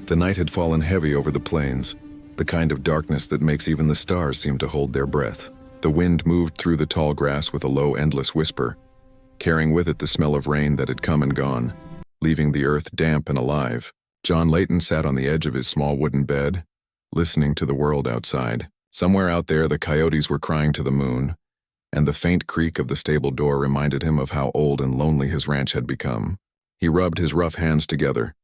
The night had fallen heavy over the plains, the kind of darkness that makes even the stars seem to hold their breath. The wind moved through the tall grass with a low, endless whisper, carrying with it the smell of rain that had come and gone, leaving the earth damp and alive. John Layton sat on the edge of his small wooden bed, listening to the world outside. Somewhere out there, the coyotes were crying to the moon, and the faint creak of the stable door reminded him of how old and lonely his ranch had become. He rubbed his rough hands together,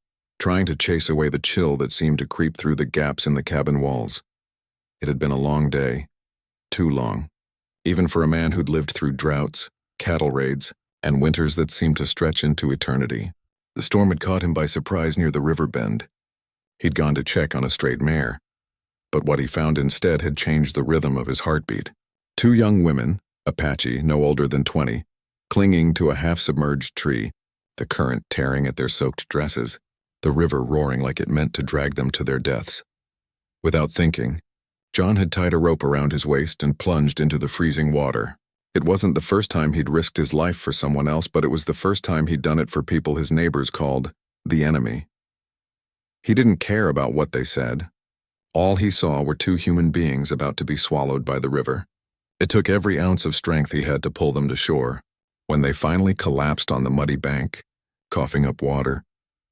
trying to chase away the chill that seemed to creep through the gaps in the cabin walls. It had been a long day, too long, even for a man who'd lived through droughts, cattle raids, and winters that seemed to stretch into eternity. The storm had caught him by surprise near the river bend. He'd gone to check on a strayed mare, but what he found instead had changed the rhythm of his heartbeat. Two young women, Apache, no older than 20, clinging to a half-submerged tree, the current tearing at their soaked dresses, the river roaring like it meant to drag them to their deaths. Without thinking, John had tied a rope around his waist and plunged into the freezing water. It wasn't the first time he'd risked his life for someone else, but it was the first time he'd done it for people his neighbors called the enemy. He didn't care about what they said. All he saw were two human beings about to be swallowed by the river. It took every ounce of strength he had to pull them to shore. When they finally collapsed on the muddy bank, coughing up water,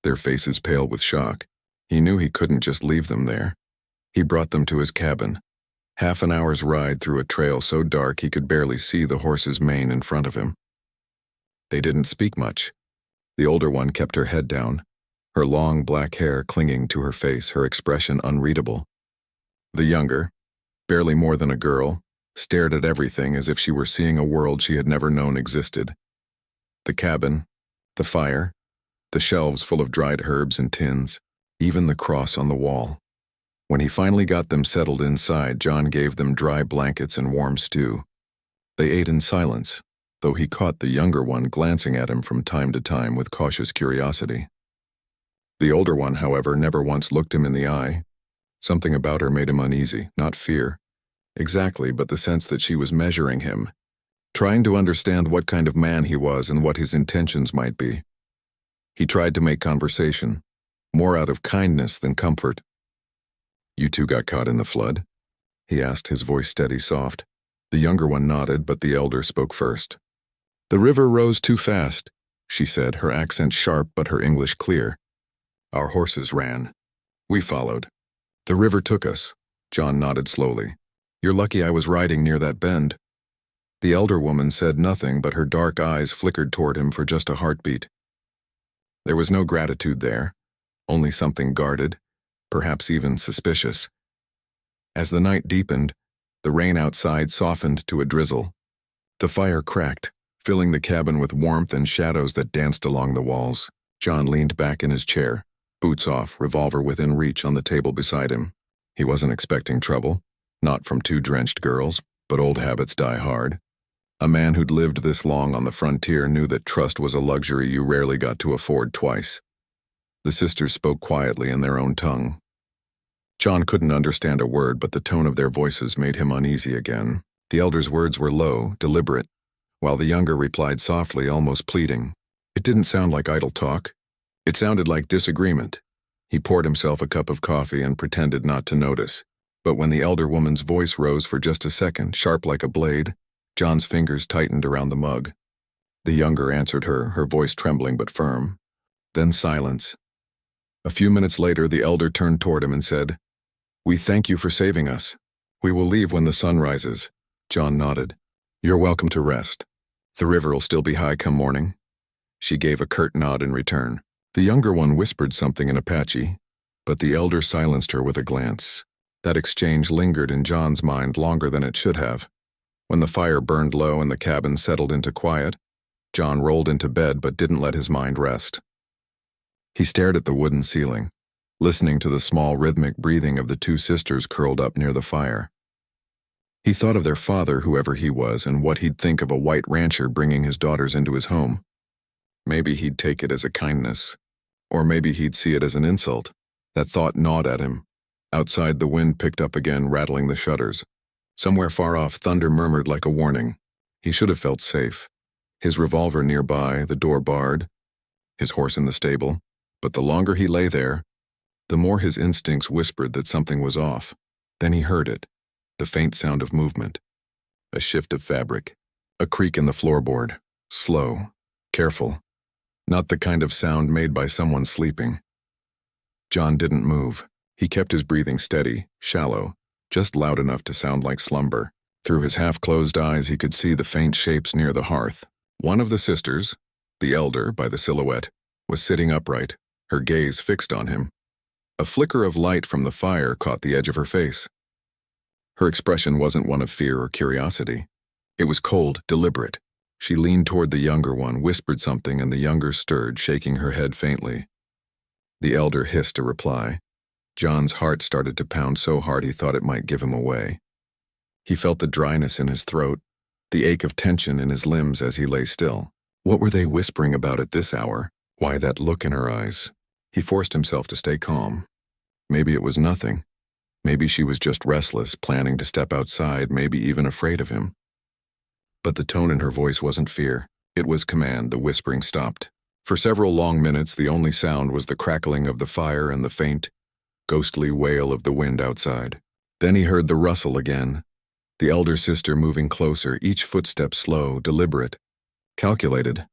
their faces pale with shock, he knew he couldn't just leave them there. He brought them to his cabin, half an hour's ride through a trail so dark he could barely see the horse's mane in front of him. They didn't speak much. The older one kept her head down, her long black hair clinging to her face, her expression unreadable. The younger, barely more than a girl, stared at everything as if she were seeing a world she had never known existed. The cabin, the fire, the shelves full of dried herbs and tins, even the cross on the wall. When he finally got them settled inside, John gave them dry blankets and warm stew. They ate in silence, though he caught the younger one glancing at him from time to time with cautious curiosity. The older one, however, never once looked him in the eye. Something about her made him uneasy, not fear, exactly, but the sense that she was measuring him, trying to understand what kind of man he was and what his intentions might be. He tried to make conversation, more out of kindness than comfort. "You two got caught in the flood?" he asked, his voice steady, soft. The younger one nodded, but the elder spoke first. "The river rose too fast," she said, her accent sharp but her English clear. "Our horses ran. We followed. The river took us." John nodded slowly. "You're lucky I was riding near that bend." The elder woman said nothing, but her dark eyes flickered toward him for just a heartbeat. There was no gratitude there, only something guarded, perhaps even suspicious. As the night deepened, the rain outside softened to a drizzle. The fire cracked, filling the cabin with warmth and shadows that danced along the walls. John leaned back in his chair, boots off, revolver within reach on the table beside him. He wasn't expecting trouble, not from two drenched girls, but old habits die hard. A man who'd lived this long on the frontier knew that trust was a luxury you rarely got to afford twice. The sisters spoke quietly in their own tongue. John couldn't understand a word, but the tone of their voices made him uneasy again. The elder's words were low, deliberate, while the younger replied softly, almost pleading. It didn't sound like idle talk. It sounded like disagreement. He poured himself a cup of coffee and pretended not to notice. But when the elder woman's voice rose for just a second, sharp like a blade, John's fingers tightened around the mug. The younger answered her voice trembling but firm. Then silence. A few minutes later, the elder turned toward him and said, "We thank you for saving us. We will leave when the sun rises." John nodded. "You're welcome to rest. The river will still be high come morning." She gave a curt nod in return. The younger one whispered something in Apache, but the elder silenced her with a glance. That exchange lingered in John's mind longer than it should have. When the fire burned low and the cabin settled into quiet, John rolled into bed but didn't let his mind rest. He stared at the wooden ceiling, listening to the small rhythmic breathing of the two sisters curled up near the fire. He thought of their father, whoever he was, and what he'd think of a white rancher bringing his daughters into his home. Maybe he'd take it as a kindness, or maybe he'd see it as an insult. That thought gnawed at him. Outside, the wind picked up again, rattling the shutters. Somewhere far off, thunder murmured like a warning. He should have felt safe. His revolver nearby, the door barred, his horse in the stable. But the longer he lay there, the more his instincts whispered that something was off. Then he heard it, the faint sound of movement. A shift of fabric, a creak in the floorboard, slow, careful, not the kind of sound made by someone sleeping. John didn't move. He kept his breathing steady, shallow, just loud enough to sound like slumber. Through his half-closed eyes he could see the faint shapes near the hearth. One of the sisters, the elder by the silhouette, was sitting upright, her gaze fixed on him. A flicker of light from the fire caught the edge of her face. Her expression wasn't one of fear or curiosity. It was cold, deliberate. She leaned toward the younger one, whispered something, and the younger stirred, shaking her head faintly. The elder hissed a reply. John's heart started to pound so hard he thought it might give him away. He felt the dryness in his throat, the ache of tension in his limbs as he lay still. What were they whispering about at this hour? Why that look in her eyes? He forced himself to stay calm. Maybe it was nothing. Maybe she was just restless, planning to step outside, maybe even afraid of him. But the tone in her voice wasn't fear. It was command. The whispering stopped. For several long minutes, the only sound was the crackling of the fire and the faint, ghostly wail of the wind outside. Then he heard the rustle again, the elder sister moving closer, each footstep slow, deliberate, calculated.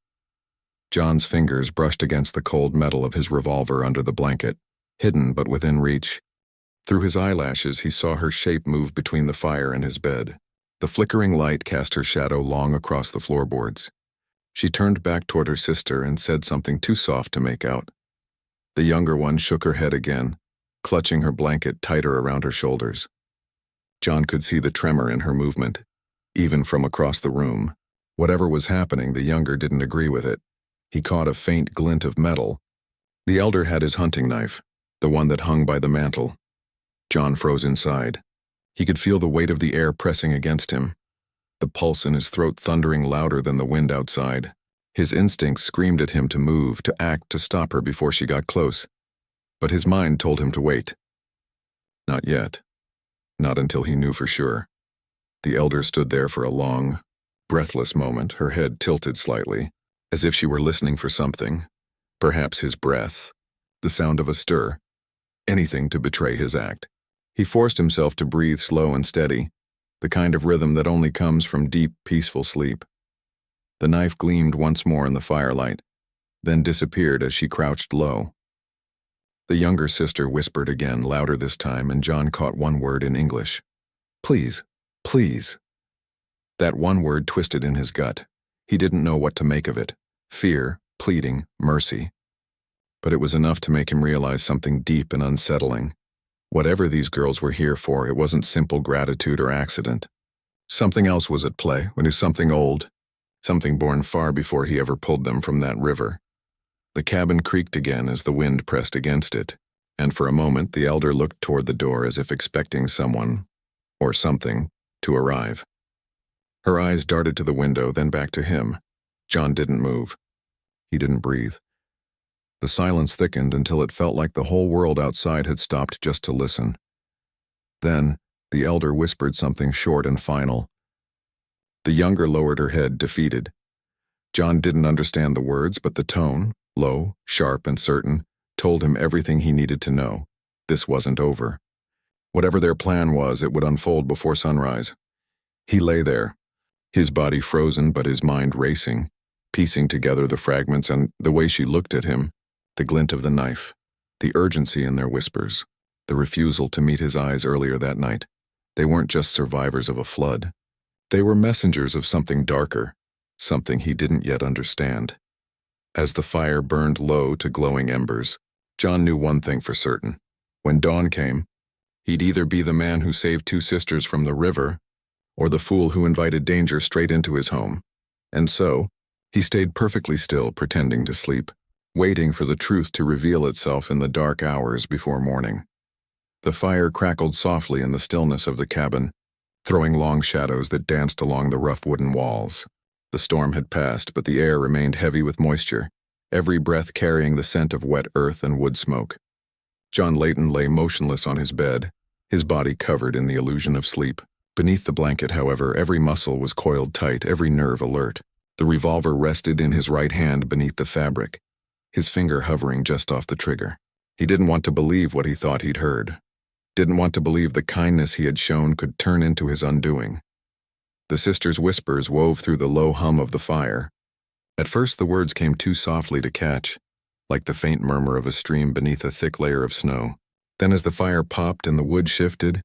John's fingers brushed against the cold metal of his revolver under the blanket, hidden but within reach. Through his eyelashes he saw her shape move between the fire and his bed. The flickering light cast her shadow long across the floorboards. She turned back toward her sister and said something too soft to make out. The younger one shook her head again, clutching her blanket tighter around her shoulders. John could see the tremor in her movement, even from across the room. Whatever was happening, the younger didn't agree with it. He caught a faint glint of metal. The elder had his hunting knife, the one that hung by the mantel. John froze inside. He could feel the weight of the air pressing against him, the pulse in his throat thundering louder than the wind outside. His instincts screamed at him to move, to act, to stop her before she got close. But his mind told him to wait. Not yet. Not until he knew for sure. The elder stood there for a long, breathless moment, her head tilted slightly, as if she were listening for something. Perhaps his breath, the sound of a stir, anything to betray his act. He forced himself to breathe slow and steady, the kind of rhythm that only comes from deep, peaceful sleep. The knife gleamed once more in the firelight, then disappeared as she crouched low. The younger sister whispered again, louder this time, and John caught one word in English. Please, please. That one word twisted in his gut. He didn't know what to make of it. Fear, pleading, mercy. But it was enough to make him realize something deep and unsettling. Whatever these girls were here for, it wasn't simple gratitude or accident. Something else was at play, when it was something old, something born far before he ever pulled them from that river. The cabin creaked again as the wind pressed against it, and for a moment the elder looked toward the door as if expecting someone, or something, to arrive. Her eyes darted to the window, then back to him. John didn't move. He didn't breathe. The silence thickened until it felt like the whole world outside had stopped just to listen. Then, the elder whispered something short and final. The younger lowered her head, defeated. John didn't understand the words, but the tone, low, sharp, and certain, told him everything he needed to know. This wasn't over. Whatever their plan was, it would unfold before sunrise. He lay there, his body frozen but his mind racing, piecing together the fragments, and the way she looked at him, the glint of the knife, the urgency in their whispers, the refusal to meet his eyes earlier that night. They weren't just survivors of a flood. They were messengers of something darker, something he didn't yet understand. As the fire burned low to glowing embers, John knew one thing for certain. When dawn came, he'd either be the man who saved two sisters from the river, or the fool who invited danger straight into his home. And so, he stayed perfectly still, pretending to sleep, waiting for the truth to reveal itself in the dark hours before morning. The fire crackled softly in the stillness of the cabin, throwing long shadows that danced along the rough wooden walls. The storm had passed, but the air remained heavy with moisture, every breath carrying the scent of wet earth and wood smoke. John Layton lay motionless on his bed, his body covered in the illusion of sleep. Beneath the blanket, however, every muscle was coiled tight, every nerve alert. The revolver rested in his right hand beneath the fabric, his finger hovering just off the trigger. He didn't want to believe what he thought he'd heard. Didn't want to believe the kindness he had shown could turn into his undoing. The sister's whispers wove through the low hum of the fire. At first the words came too softly to catch, like the faint murmur of a stream beneath a thick layer of snow. Then as the fire popped and the wood shifted,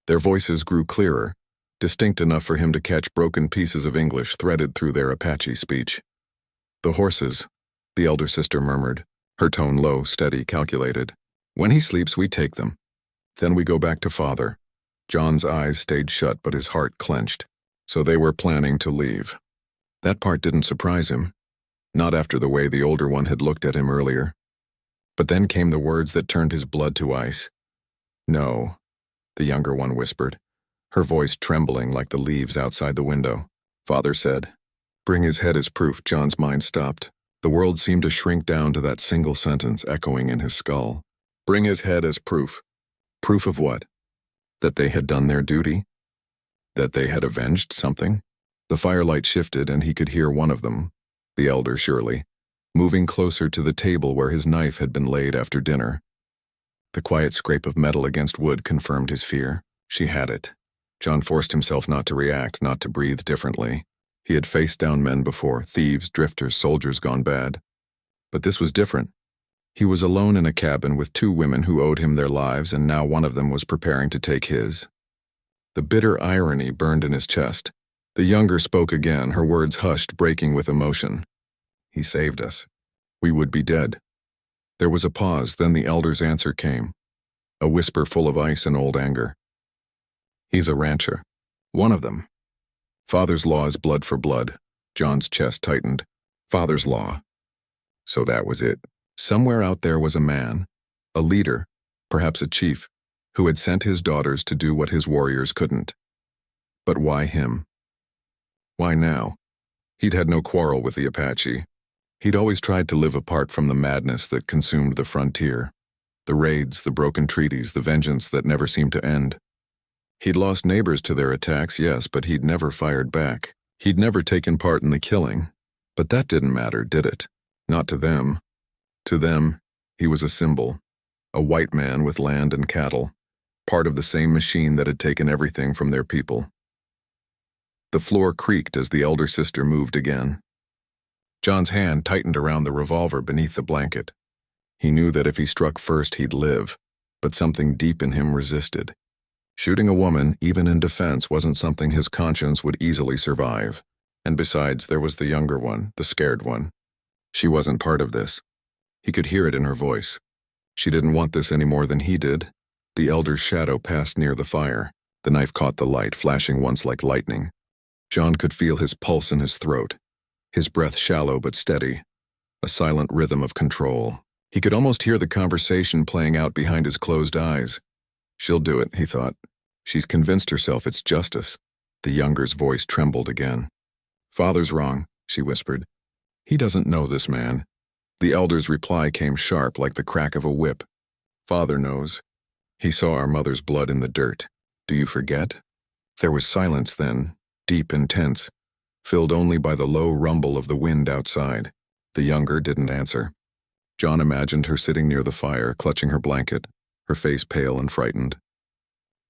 their voices grew clearer, distinct enough for him to catch broken pieces of English threaded through their Apache speech. "The horses," the elder sister murmured, her tone low, steady, calculated. "When he sleeps, we take them. Then we go back to father." John's eyes stayed shut, but his heart clenched. So they were planning to leave. That part didn't surprise him, not after the way the older one had looked at him earlier. But then came the words that turned his blood to ice. "No," the younger one whispered, her voice trembling like the leaves outside the window. Father said, "Bring his head as proof." John's mind stopped. The world seemed to shrink down to that single sentence echoing in his skull. Bring his head as proof. Proof of what? That they had done their duty? That they had avenged something? The firelight shifted and he could hear one of them, the elder surely, moving closer to the table where his knife had been laid after dinner. The quiet scrape of metal against wood confirmed his fear. She had it. John forced himself not to react, not to breathe differently. He had faced down men before, thieves, drifters, soldiers gone bad. But this was different. He was alone in a cabin with two women who owed him their lives, and now one of them was preparing to take his. The bitter irony burned in his chest. The younger spoke again, her words hushed, breaking with emotion. "He saved us. We would be dead." There was a pause, then the elder's answer came, a whisper full of ice and old anger. "He's a rancher. One of them. Father's law is blood for blood." John's chest tightened. Father's law. So that was it. Somewhere out there was a man, a leader, perhaps a chief, who had sent his daughters to do what his warriors couldn't. But why him? Why now? He'd had no quarrel with the Apache. He'd always tried to live apart from the madness that consumed the frontier, the raids, the broken treaties, the vengeance that never seemed to end. He'd lost neighbors to their attacks, yes, but he'd never fired back. He'd never taken part in the killing. But that didn't matter, did it? Not to them. To them, he was a symbol, a white man with land and cattle, part of the same machine that had taken everything from their people. The floor creaked as the elder sister moved again. John's hand tightened around the revolver beneath the blanket. He knew that if he struck first, he'd live, but something deep in him resisted. Shooting a woman, even in defense, wasn't something his conscience would easily survive. And besides, there was the younger one, the scared one. She wasn't part of this. He could hear it in her voice. She didn't want this any more than he did. The elder's shadow passed near the fire. The knife caught the light, flashing once like lightning. John could feel his pulse in his throat, his breath shallow but steady, a silent rhythm of control. He could almost hear the conversation playing out behind his closed eyes. She'll do it, he thought. She's convinced herself it's justice. The younger's voice trembled again. Father's wrong, she whispered. He doesn't know this man. The elder's reply came sharp like the crack of a whip. Father knows. He saw our mother's blood in the dirt. Do you forget? There was silence then, deep and tense, filled only by the low rumble of the wind outside. The younger didn't answer. John imagined her sitting near the fire, clutching her blanket, her face pale and frightened.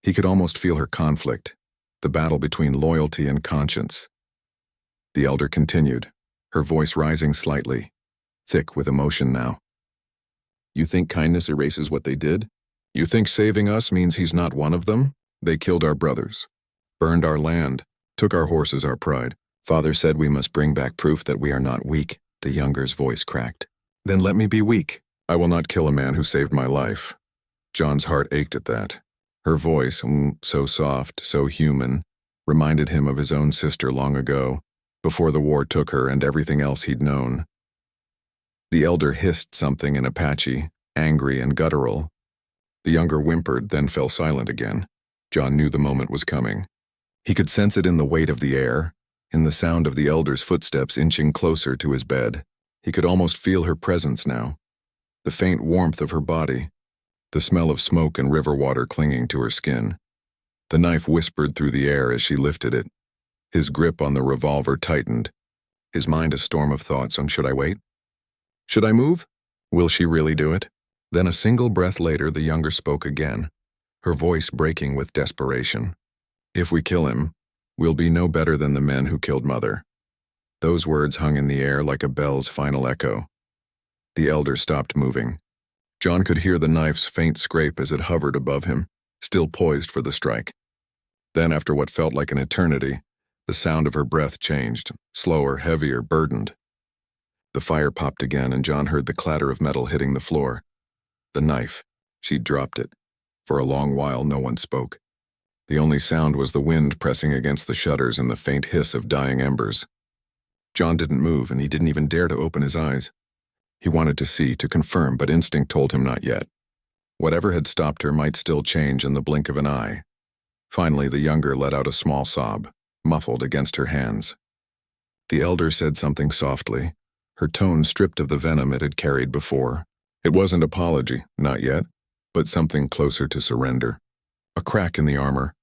He could almost feel her conflict, the battle between loyalty and conscience. The elder continued, her voice rising slightly, thick with emotion now. You think kindness erases what they did? You think saving us means he's not one of them? They killed our brothers, burned our land, took our horses, our pride. Father said we must bring back proof that we are not weak. The younger's voice cracked. Then let me be weak. I will not kill a man who saved my life. John's heart ached at that. Her voice, so soft, so human, reminded him of his own sister long ago, before the war took her and everything else he'd known. The elder hissed something in Apache, angry and guttural. The younger whimpered, then fell silent again. John knew the moment was coming. He could sense it in the weight of the air, in the sound of the elder's footsteps inching closer to his bed. He could almost feel her presence now, the faint warmth of her body, the smell of smoke and river water clinging to her skin. The knife whispered through the air as she lifted it. His grip on the revolver tightened, his mind a storm of thoughts on should I wait? Should I move? Will she really do it? Then a single breath later, the younger spoke again, her voice breaking with desperation. "If we kill him, we'll be no better than the men who killed Mother." Those words hung in the air like a bell's final echo. The elder stopped moving. John could hear the knife's faint scrape as it hovered above him, still poised for the strike. Then, after what felt like an eternity, the sound of her breath changed, slower, heavier, burdened. The fire popped again, and John heard the clatter of metal hitting the floor. The knife. She'd dropped it. For a long while, no one spoke. The only sound was the wind pressing against the shutters and the faint hiss of dying embers. John didn't move, and he didn't even dare to open his eyes. He wanted to see, to confirm, but instinct told him not yet. Whatever had stopped her might still change in the blink of an eye. Finally, the younger let out a small sob, muffled against her hands. The elder said something softly, her tone stripped of the venom it had carried before. It wasn't apology, not yet, but something closer to surrender. A crack in the armor.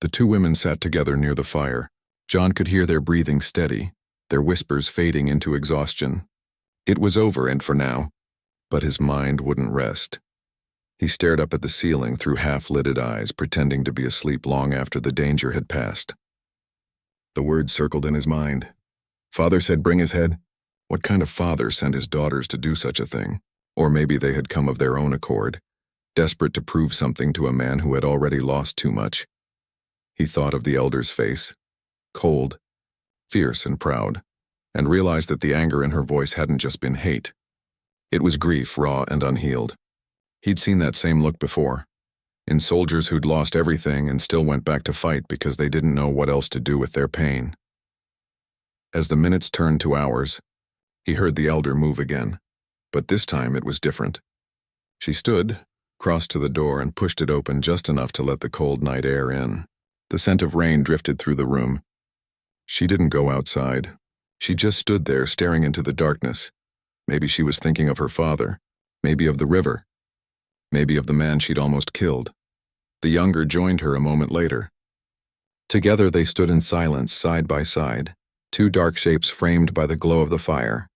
The two women sat together near the fire. John could hear their breathing steady, their whispers fading into exhaustion. It was over, and for now, but his mind wouldn't rest. He stared up at the ceiling through half-lidded eyes, pretending to be asleep long after the danger had passed. The words circled in his mind. Father said bring his head. What kind of father sent his daughters to do such a thing? Or maybe they had come of their own accord, desperate to prove something to a man who had already lost too much. He thought of the elder's face, cold, fierce and proud, and realized that the anger in her voice hadn't just been hate. It was grief, raw and unhealed. He'd seen that same look before, in soldiers who'd lost everything and still went back to fight because they didn't know what else to do with their pain. As the minutes turned to hours, he heard the elder move again, but this time it was different. She stood, crossed to the door, and pushed it open just enough to let the cold night air in. The scent of rain drifted through the room. She didn't go outside. She just stood there, staring into the darkness. Maybe she was thinking of her father, maybe of the river, maybe of the man she'd almost killed. The younger joined her a moment later. Together they stood in silence, side by side, two dark shapes framed by the glow of the fire.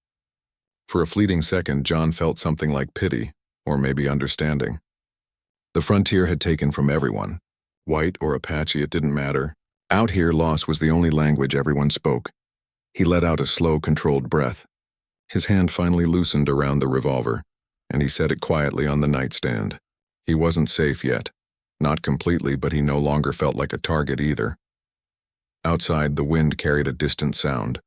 For a fleeting second, John felt something like pity, or maybe understanding. The frontier had taken from everyone. White or Apache, it didn't matter. Out here, loss was the only language everyone spoke. He let out a slow, controlled breath. His hand finally loosened around the revolver, and he set it quietly on the nightstand. He wasn't safe yet. Not completely, but he no longer felt like a target either. Outside, the wind carried a distant sound,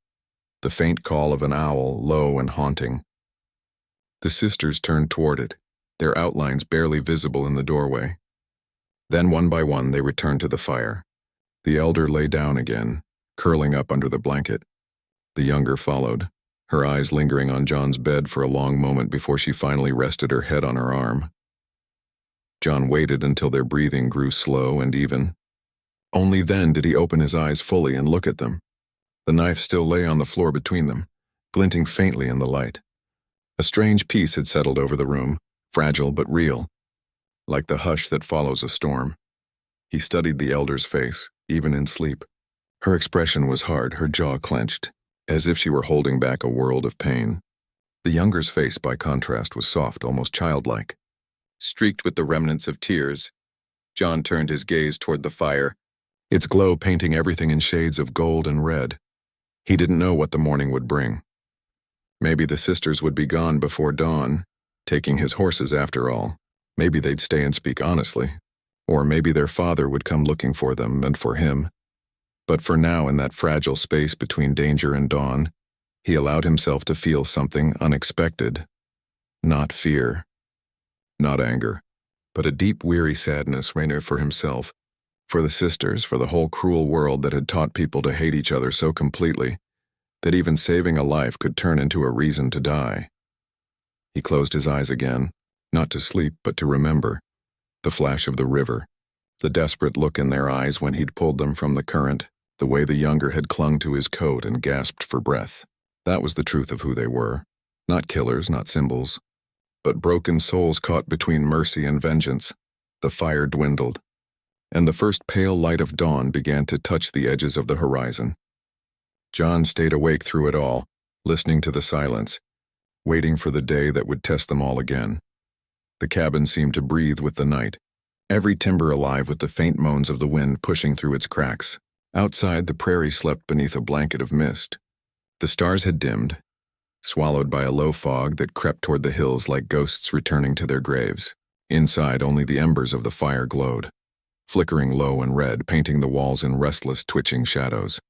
the faint call of an owl, low and haunting. The sisters turned toward it, their outlines barely visible in the doorway. Then, one by one, they returned to the fire. The elder lay down again, curling up under the blanket. The younger followed, her eyes lingering on John's bed for a long moment before she finally rested her head on her arm. John waited until their breathing grew slow and even. Only then did he open his eyes fully and look at them. The knife still lay on the floor between them, glinting faintly in the light. A strange peace had settled over the room, fragile but real, like the hush that follows a storm. He studied the elder's face, even in sleep. Her expression was hard, her jaw clenched, as if she were holding back a world of pain. The younger's face, by contrast, was soft, almost childlike, streaked with the remnants of tears. John turned his gaze toward the fire, its glow painting everything in shades of gold and red. He didn't know what the morning would bring. Maybe the sisters would be gone before dawn, taking his horses after all. Maybe they'd stay and speak honestly. Or maybe their father would come looking for them and for him. But for now, in that fragile space between danger and dawn, he allowed himself to feel something unexpected. Not fear, not anger, but a deep, weary sadness rather for himself, for the sisters, for the whole cruel world that had taught people to hate each other so completely that even saving a life could turn into a reason to die. He closed his eyes again, not to sleep but to remember. The flash of the river, the desperate look in their eyes when he'd pulled them from the current, the way the younger had clung to his coat and gasped for breath. That was the truth of who they were. Not killers, not symbols, but broken souls caught between mercy and vengeance. The fire dwindled, and the first pale light of dawn began to touch the edges of the horizon. John stayed awake through it all, listening to the silence, waiting for the day that would test them all again. The cabin seemed to breathe with the night, every timber alive with the faint moans of the wind pushing through its cracks. Outside, the prairie slept beneath a blanket of mist. The stars had dimmed, swallowed by a low fog that crept toward the hills like ghosts returning to their graves. Inside, only the embers of the fire glowed, flickering low and red, painting the walls in restless, twitching shadows.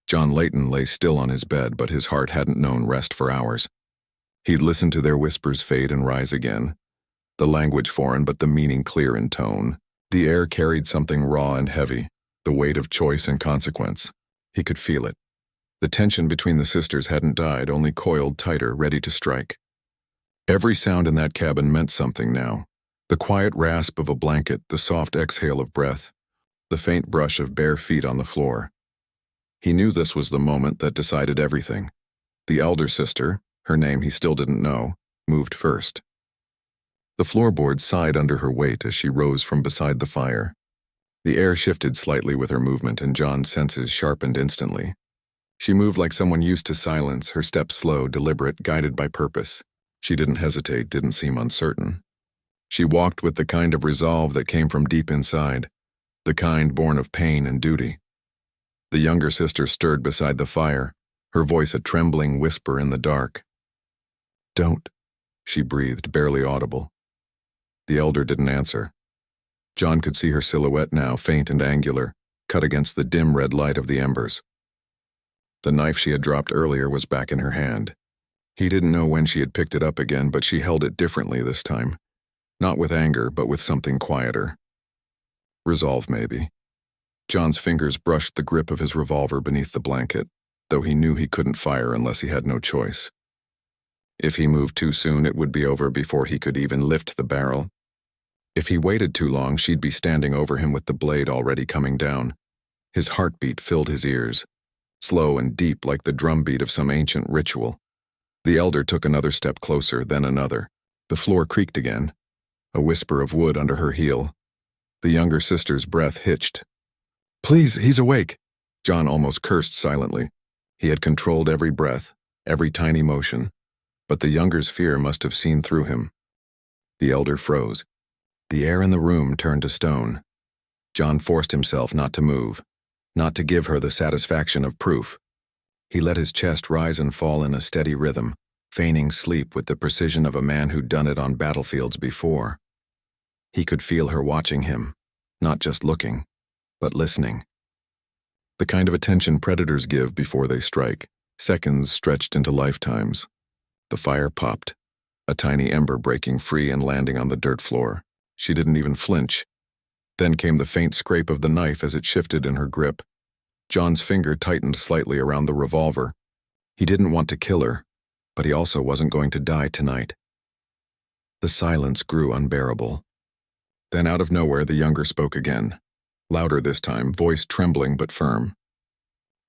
John Layton lay still on his bed, but his heart hadn't known rest for hours. He'd listened to their whispers fade and rise again, the language foreign but the meaning clear in tone. The air carried something raw and heavy, the weight of choice and consequence. He could feel it. The tension between the sisters hadn't died, only coiled tighter, ready to strike. Every sound in that cabin meant something now. The quiet rasp of a blanket, the soft exhale of breath, the faint brush of bare feet on the floor. He knew this was the moment that decided everything. The elder sister, her name he still didn't know, moved first. The floorboards sighed under her weight as she rose from beside the fire. The air shifted slightly with her movement, and John's senses sharpened instantly. She moved like someone used to silence, her steps slow, deliberate, guided by purpose. She didn't hesitate, didn't seem uncertain. She walked with the kind of resolve that came from deep inside, the kind born of pain and duty. The younger sister stirred beside the fire, her voice a trembling whisper in the dark. "Don't," she breathed, barely audible. The elder didn't answer. John could see her silhouette now, faint and angular, cut against the dim red light of the embers. The knife she had dropped earlier was back in her hand. He didn't know when she had picked it up again, but she held it differently this time. Not with anger, but with something quieter. Resolve, maybe. John's fingers brushed the grip of his revolver beneath the blanket, though he knew he couldn't fire unless he had no choice. If he moved too soon, it would be over before he could even lift the barrel. If he waited too long, she'd be standing over him with the blade already coming down. His heartbeat filled his ears, slow and deep like the drumbeat of some ancient ritual. The elder took another step closer, then another. The floor creaked again, a whisper of wood under her heel. The younger sister's breath hitched. "Please, he's awake!" John almost cursed silently. He had controlled every breath, every tiny motion, but the younger's fear must have seen through him. The elder froze. The air in the room turned to stone. John forced himself not to move, not to give her the satisfaction of proof. He let his chest rise and fall in a steady rhythm, feigning sleep with the precision of a man who'd done it on battlefields before. He could feel her watching him, not just looking, but listening. The kind of attention predators give before they strike, seconds stretched into lifetimes. The fire popped, a tiny ember breaking free and landing on the dirt floor. She didn't even flinch. Then came the faint scrape of the knife as it shifted in her grip. John's finger tightened slightly around the revolver. He didn't want to kill her, but he also wasn't going to die tonight. The silence grew unbearable. Then out of nowhere, the younger spoke again. Louder this time, voice trembling but firm.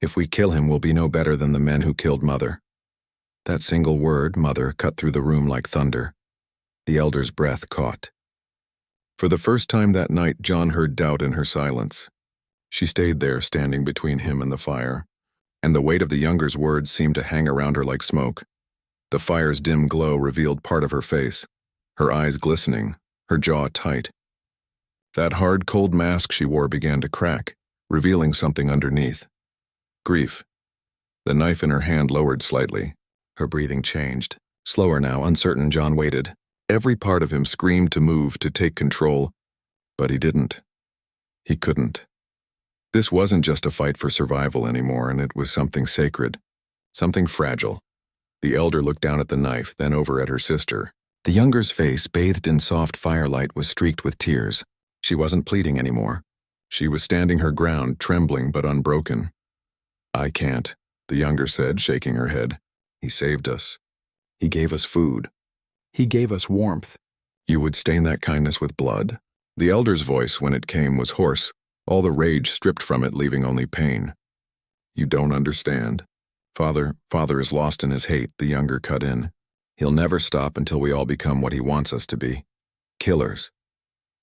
"If we kill him, we'll be no better than the men who killed Mother." That single word, Mother, cut through the room like thunder. The elder's breath caught. For the first time that night, John heard doubt in her silence. She stayed there, standing between him and the fire, and the weight of the younger's words seemed to hang around her like smoke. The fire's dim glow revealed part of her face, her eyes glistening, her jaw tight. That hard, cold mask she wore began to crack, revealing something underneath. Grief. The knife in her hand lowered slightly. Her breathing changed. Slower now, uncertain, John waited. Every part of him screamed to move, to take control, but he didn't. He couldn't. This wasn't just a fight for survival anymore, and it was something sacred, something fragile. The elder looked down at the knife, then over at her sister. The younger's face, bathed in soft firelight, was streaked with tears. She wasn't pleading anymore. She was standing her ground, trembling but unbroken. "I can't," the younger said, shaking her head. "He saved us. He gave us food. He gave us warmth. You would stain that kindness with blood?" The elder's voice, when it came, was hoarse, all the rage stripped from it, leaving only pain. "You don't understand. Father is lost in his hate," the younger cut in. "He'll never stop until we all become what he wants us to be. Killers.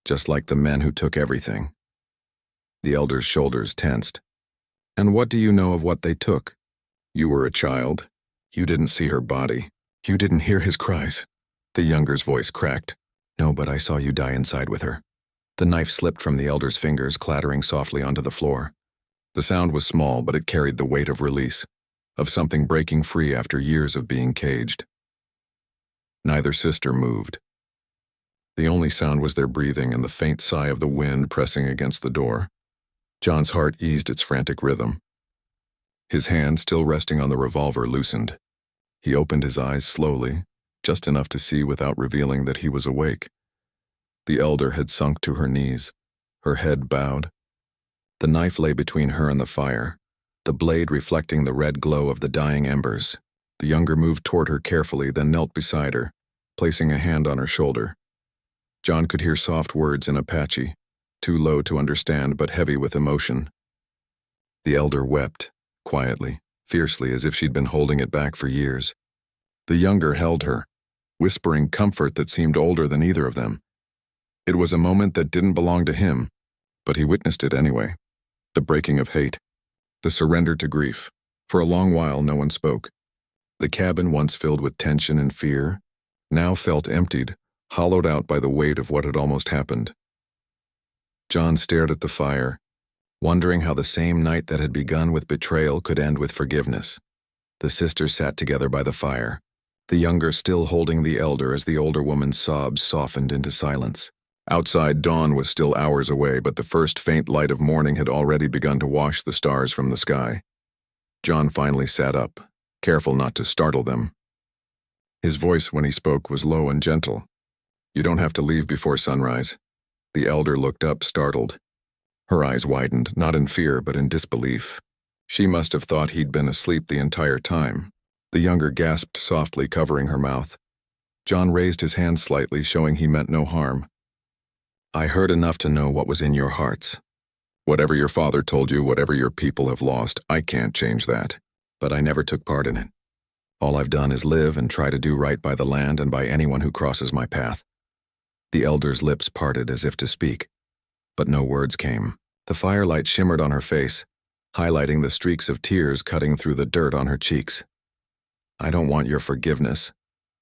Just like the men who took everything." The elder's shoulders tensed. "And what do you know of what they took? You were a child. You didn't see her body. You didn't hear his cries." The younger's voice cracked. "No, but I saw you die inside with her." The knife slipped from the elder's fingers, clattering softly onto the floor. The sound was small, but it carried the weight of release, of something breaking free after years of being caged. Neither sister moved. The only sound was their breathing and the faint sigh of the wind pressing against the door. John's heart eased its frantic rhythm. His hand, still resting on the revolver, loosened. He opened his eyes slowly, just enough to see without revealing that he was awake. The elder had sunk to her knees, her head bowed. The knife lay between her and the fire, the blade reflecting the red glow of the dying embers. The younger moved toward her carefully, then knelt beside her, placing a hand on her shoulder. John could hear soft words in Apache, too low to understand but heavy with emotion. The elder wept, quietly, fiercely, as if she'd been holding it back for years. The younger held her, whispering comfort that seemed older than either of them. It was a moment that didn't belong to him, but he witnessed it anyway. The breaking of hate, the surrender to grief. For a long while no one spoke. The cabin, once filled with tension and fear, now felt emptied, hollowed out by the weight of what had almost happened. John stared at the fire, wondering how the same night that had begun with betrayal could end with forgiveness. The sisters sat together by the fire, the younger still holding the elder as the older woman's sobs softened into silence. Outside, dawn was still hours away, but the first faint light of morning had already begun to wash the stars from the sky. John finally sat up, careful not to startle them. His voice, when he spoke, was low and gentle. "You don't have to leave before sunrise." The elder looked up, startled. Her eyes widened, not in fear but in disbelief. She must have thought he'd been asleep the entire time. The younger gasped softly, covering her mouth. John raised his hand slightly, showing he meant no harm. "I heard enough to know what was in your hearts. Whatever your father told you, whatever your people have lost, I can't change that. But I never took part in it. All I've done is live and try to do right by the land and by anyone who crosses my path." The elder's lips parted as if to speak, but no words came. The firelight shimmered on her face, highlighting the streaks of tears cutting through the dirt on her cheeks. "I don't want your forgiveness,"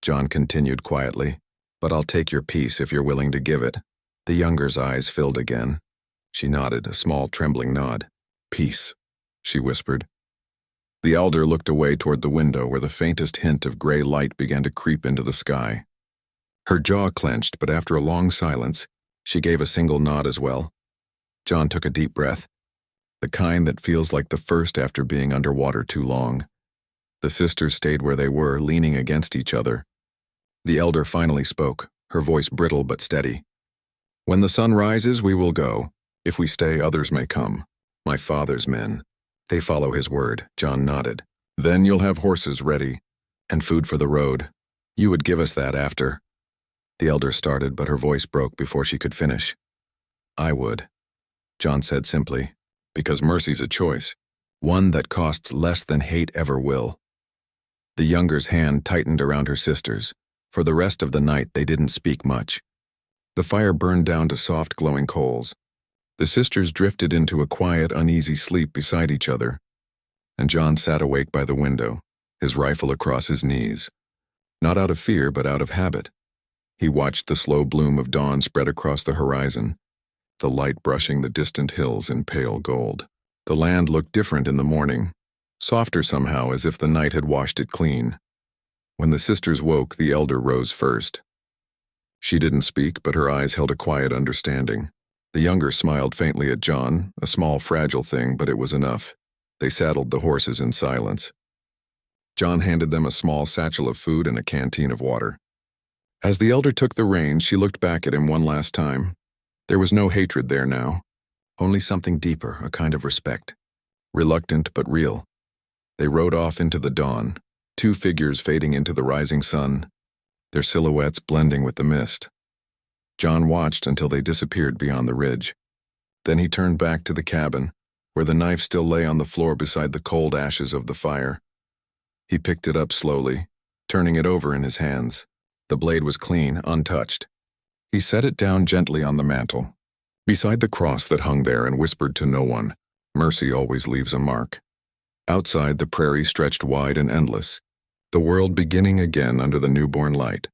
John continued quietly, "but I'll take your peace if you're willing to give it." The younger's eyes filled again. She nodded, a small trembling nod. "Peace," she whispered. The elder looked away toward the window where the faintest hint of gray light began to creep into the sky. Her jaw clenched, but after a long silence, she gave a single nod as well. John took a deep breath, the kind that feels like the first after being underwater too long. The sisters stayed where they were, leaning against each other. The elder finally spoke, her voice brittle but steady. "When the sun rises, we will go. If we stay, others may come. My father's men. They follow his word." John nodded. "Then you'll have horses ready, and food for the road. You would give us that after." The elder started, but her voice broke before she could finish. "I would," John said simply, "because mercy's a choice, one that costs less than hate ever will." The younger's hand tightened around her sister's. For the rest of the night, they didn't speak much. The fire burned down to soft, glowing coals. The sisters drifted into a quiet, uneasy sleep beside each other, and John sat awake by the window, his rifle across his knees. Not out of fear, but out of habit. He watched the slow bloom of dawn spread across the horizon, the light brushing the distant hills in pale gold. The land looked different in the morning, softer somehow, as if the night had washed it clean. When the sisters woke, the elder rose first. She didn't speak, but her eyes held a quiet understanding. The younger smiled faintly at John, a small, fragile thing, but it was enough. They saddled the horses in silence. John handed them a small satchel of food and a canteen of water. As the elder took the reins, she looked back at him one last time. There was no hatred there now, only something deeper, a kind of respect. Reluctant but real. They rode off into the dawn, two figures fading into the rising sun, their silhouettes blending with the mist. John watched until they disappeared beyond the ridge. Then he turned back to the cabin, where the knife still lay on the floor beside the cold ashes of the fire. He picked it up slowly, turning it over in his hands. The blade was clean, untouched. He set it down gently on the mantel, beside the cross that hung there, and whispered to no one, "Mercy always leaves a mark." Outside, the prairie stretched wide and endless, the world beginning again under the newborn light.